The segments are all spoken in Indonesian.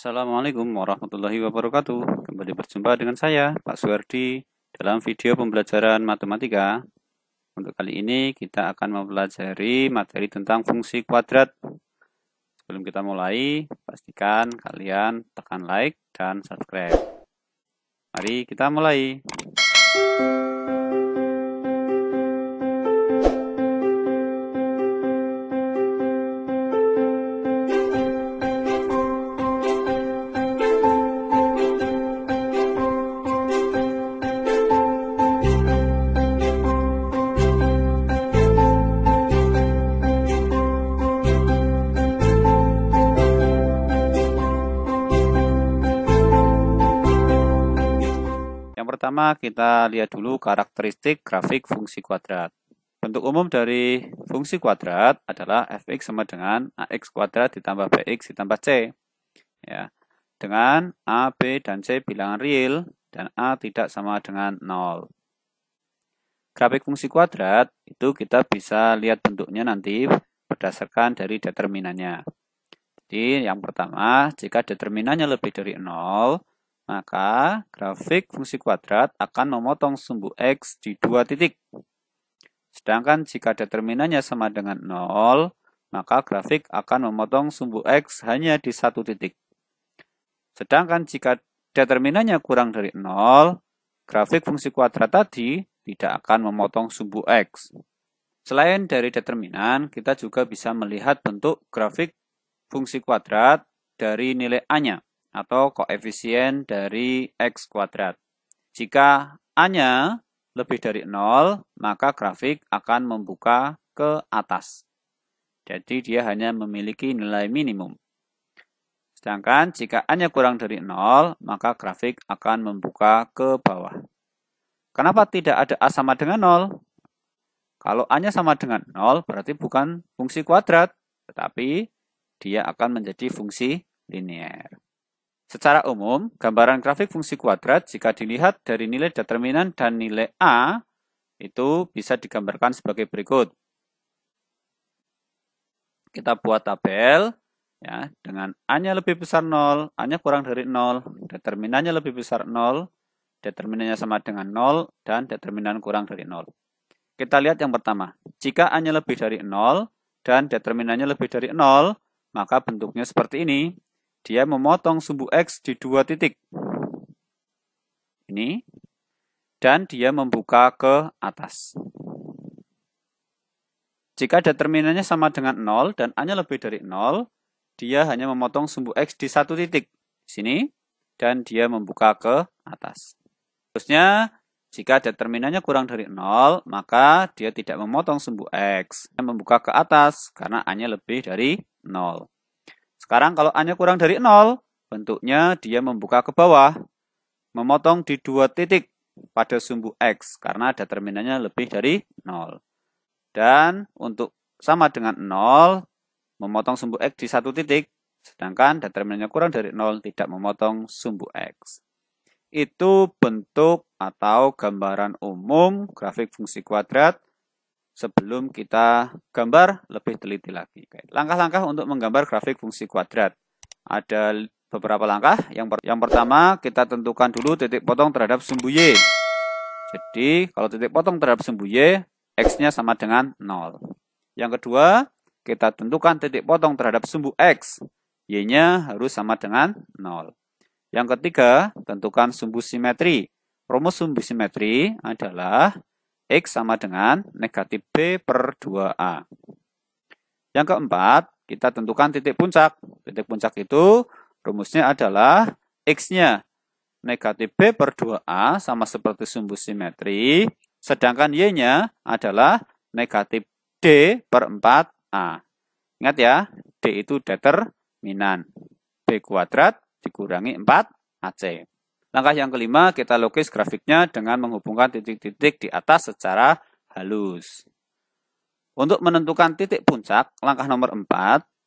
Assalamualaikum warahmatullahi wabarakatuh. Kembali berjumpa dengan saya, Pak Suwardi, dalam video pembelajaran matematika. Untuk kali ini kita akan mempelajari materi tentang fungsi kuadrat. Sebelum kita mulai, pastikan kalian tekan like dan subscribe. Mari kita mulai. Pertama, kita lihat dulu karakteristik grafik fungsi kuadrat. Bentuk umum dari fungsi kuadrat adalah fx sama dengan ax kuadrat ditambah bx ditambah c. Ya, dengan a, b, dan c bilangan real, dan a tidak sama dengan 0. Grafik fungsi kuadrat itu kita bisa lihat bentuknya nanti berdasarkan dari determinannya. Jadi yang pertama, jika determinannya lebih dari 0, maka grafik fungsi kuadrat akan memotong sumbu X di 2 titik. Sedangkan jika determinannya sama dengan 0, maka grafik akan memotong sumbu X hanya di 1 titik. Sedangkan jika determinannya kurang dari 0, grafik fungsi kuadrat tadi tidak akan memotong sumbu X. Selain dari determinan, kita juga bisa melihat bentuk grafik fungsi kuadrat dari nilai A-nya, atau koefisien dari X kuadrat. Jika A-nya lebih dari 0, maka grafik akan membuka ke atas. Jadi dia hanya memiliki nilai minimum. Sedangkan jika A-nya kurang dari 0, maka grafik akan membuka ke bawah. Kenapa tidak ada A sama dengan 0? Kalau A-nya sama dengan 0, berarti bukan fungsi kuadrat, tetapi dia akan menjadi fungsi linear. Secara umum, gambaran grafik fungsi kuadrat jika dilihat dari nilai determinan dan nilai A itu bisa digambarkan sebagai berikut. Kita buat tabel ya, dengan A-nya lebih besar 0, A-nya kurang dari 0, determinannya lebih besar 0, determinannya sama dengan 0, dan determinan kurang dari 0. Kita lihat yang pertama, jika A-nya lebih dari 0 dan determinannya lebih dari 0, maka bentuknya seperti ini. Dia memotong sumbu X di 2 titik. Ini. Dan dia membuka ke atas. Jika determinannya sama dengan 0 dan A-nya lebih dari 0, dia hanya memotong sumbu X di 1 titik. Di sini. Dan dia membuka ke atas. Terusnya, jika determinannya kurang dari 0, maka dia tidak memotong sumbu X. Dia membuka ke atas karena A-nya lebih dari 0. Sekarang kalau A-nya kurang dari 0, bentuknya dia membuka ke bawah, memotong di 2 titik pada sumbu X, karena determinannya lebih dari 0. Dan untuk sama dengan 0, memotong sumbu X di 1 titik, sedangkan determinannya kurang dari 0, tidak memotong sumbu X. Itu bentuk atau gambaran umum grafik fungsi kuadrat. Sebelum kita gambar lebih teliti lagi. Langkah-langkah untuk menggambar grafik fungsi kuadrat. Ada beberapa langkah. Yang pertama, kita tentukan dulu titik potong terhadap sumbu Y. Jadi, kalau titik potong terhadap sumbu Y, X-nya sama dengan 0. Yang kedua, kita tentukan titik potong terhadap sumbu X. Y-nya harus sama dengan 0. Yang ketiga, tentukan sumbu simetri. Rumus sumbu simetri adalah X sama dengan negatif B per 2A. Yang keempat, kita tentukan titik puncak. Titik puncak itu rumusnya adalah X-nya negatif B per 2A sama seperti sumbu simetri, sedangkan Y-nya adalah negatif D per 4A. Ingat ya, D itu determinan. B kuadrat dikurangi 4AC. Langkah yang kelima, kita lukis grafiknya dengan menghubungkan titik-titik di atas secara halus. Untuk menentukan titik puncak, langkah nomor 4,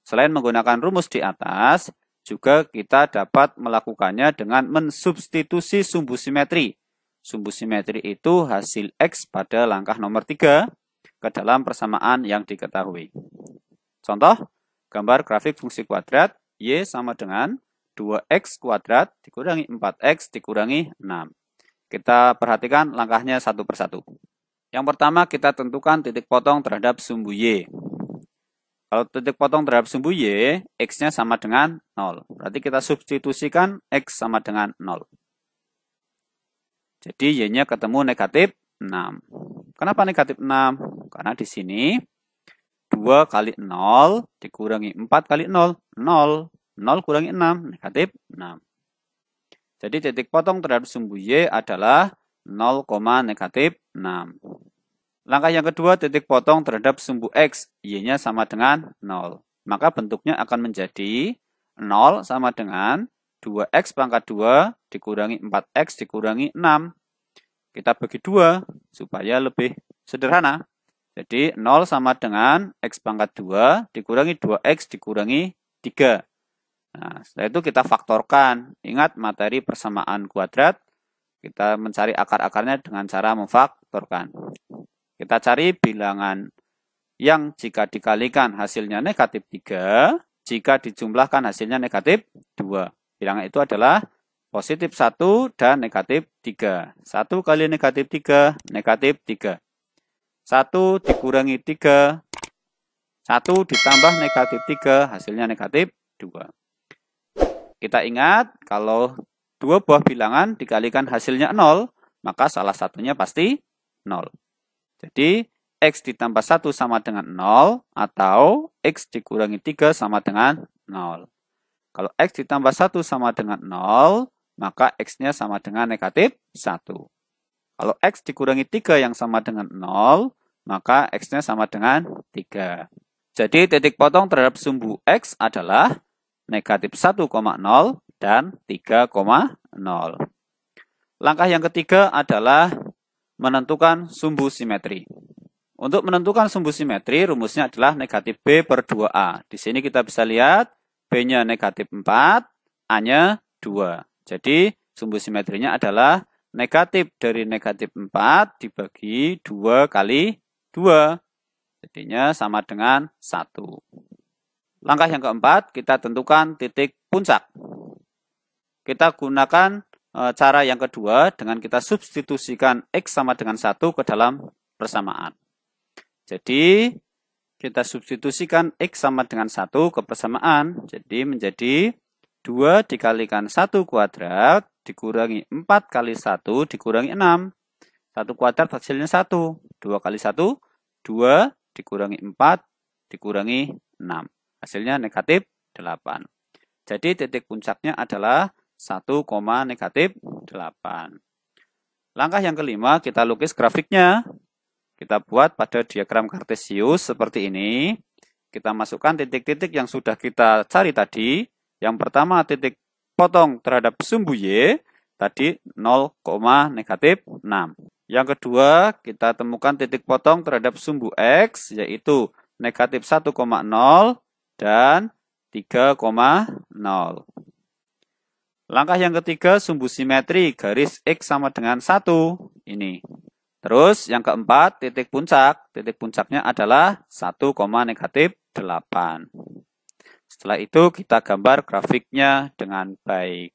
selain menggunakan rumus di atas, juga kita dapat melakukannya dengan mensubstitusi sumbu simetri. Sumbu simetri itu hasil X pada langkah nomor 3 ke dalam persamaan yang diketahui. Contoh, gambar grafik fungsi kuadrat Y sama dengan 2x kuadrat dikurangi 4x dikurangi 6. Kita perhatikan langkahnya satu persatu. Yang pertama kita tentukan titik potong terhadap sumbu Y. Kalau titik potong terhadap sumbu Y, x-nya sama dengan 0. Berarti kita substitusikan x sama dengan 0. Jadi Y-nya ketemu negatif 6. Kenapa negatif 6? Karena di sini 2 kali 0 dikurangi 4 kali 0. 0. 0 kurangi 6, negatif 6. Jadi titik potong terhadap sumbu Y adalah 0, negatif 6. Langkah yang kedua, titik potong terhadap sumbu X. Y-nya sama dengan 0. Maka bentuknya akan menjadi 0 sama dengan 2x pangkat 2 dikurangi 4x dikurangi 6. Kita bagi 2 supaya lebih sederhana. Jadi 0 sama dengan x pangkat 2 dikurangi 2x dikurangi 3. Nah, setelah itu kita faktorkan. Ingat materi persamaan kuadrat, kita mencari akar-akarnya dengan cara memfaktorkan. Kita cari bilangan yang jika dikalikan hasilnya negatif 3, jika dijumlahkan hasilnya negatif 2. Bilangan itu adalah positif 1 dan negatif 3. 1 kali negatif 3, negatif 3. 1 dikurangi 3, 1 ditambah negatif 3, hasilnya negatif 2. Kita ingat, kalau dua buah bilangan dikalikan hasilnya 0, maka salah satunya pasti 0. Jadi, x ditambah 1 sama dengan 0, atau x dikurangi 3 sama dengan 0. Kalau x ditambah 1 sama dengan 0, maka x-nya sama dengan negatif 1. Kalau x dikurangi 3 yang sama dengan 0, maka x-nya sama dengan 3. Jadi titik potong terhadap sumbu x adalah negatif 1,0 dan 3,0. Langkah yang ketiga adalah menentukan sumbu simetri. Untuk menentukan sumbu simetri, rumusnya adalah negatif B per 2A. Di sini kita bisa lihat B-nya negatif 4, A-nya 2. Jadi, sumbu simetrinya adalah negatif dari negatif 4 dibagi 2 kali 2. Jadinya sama dengan 1. Langkah yang keempat, kita tentukan titik puncak. Kita gunakan cara yang kedua dengan kita substitusikan X sama dengan 1 ke dalam persamaan. Jadi, kita substitusikan X sama dengan 1 ke persamaan. Jadi, menjadi 2 dikalikan 1 kuadrat dikurangi 4 kali 1 dikurangi 6. 1 kuadrat hasilnya 1. 2 kali 1, 2 dikurangi 4 dikurangi 6. Hasilnya negatif 8. Jadi titik puncaknya adalah 1, negatif 8. Langkah yang kelima, kita lukis grafiknya. Kita buat pada diagram kartesius seperti ini. Kita masukkan titik-titik yang sudah kita cari tadi. Yang pertama titik potong terhadap sumbu Y, tadi 0, negatif 6. Yang kedua, kita temukan titik potong terhadap sumbu X, yaitu negatif 1,0 dan 3,0. Langkah yang ketiga, sumbu simetri, garis X sama dengan 1. Ini. Terus yang keempat, titik puncak. Titik puncaknya adalah 1, negatif 8. Setelah itu kita gambar grafiknya dengan baik.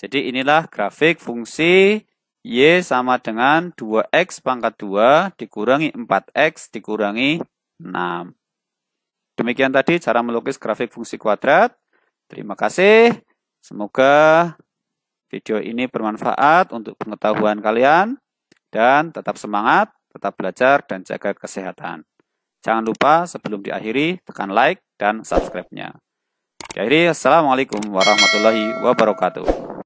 Jadi inilah grafik fungsi Y sama dengan 2x pangkat 2 dikurangi 4x dikurangi 6. Demikian tadi cara melukis grafik fungsi kuadrat. Terima kasih. Semoga video ini bermanfaat untuk pengetahuan kalian. Dan tetap semangat, tetap belajar, dan jaga kesehatan. Jangan lupa sebelum diakhiri tekan like dan subscribe-nya. Diakhiri, Assalamualaikum warahmatullahi wabarakatuh.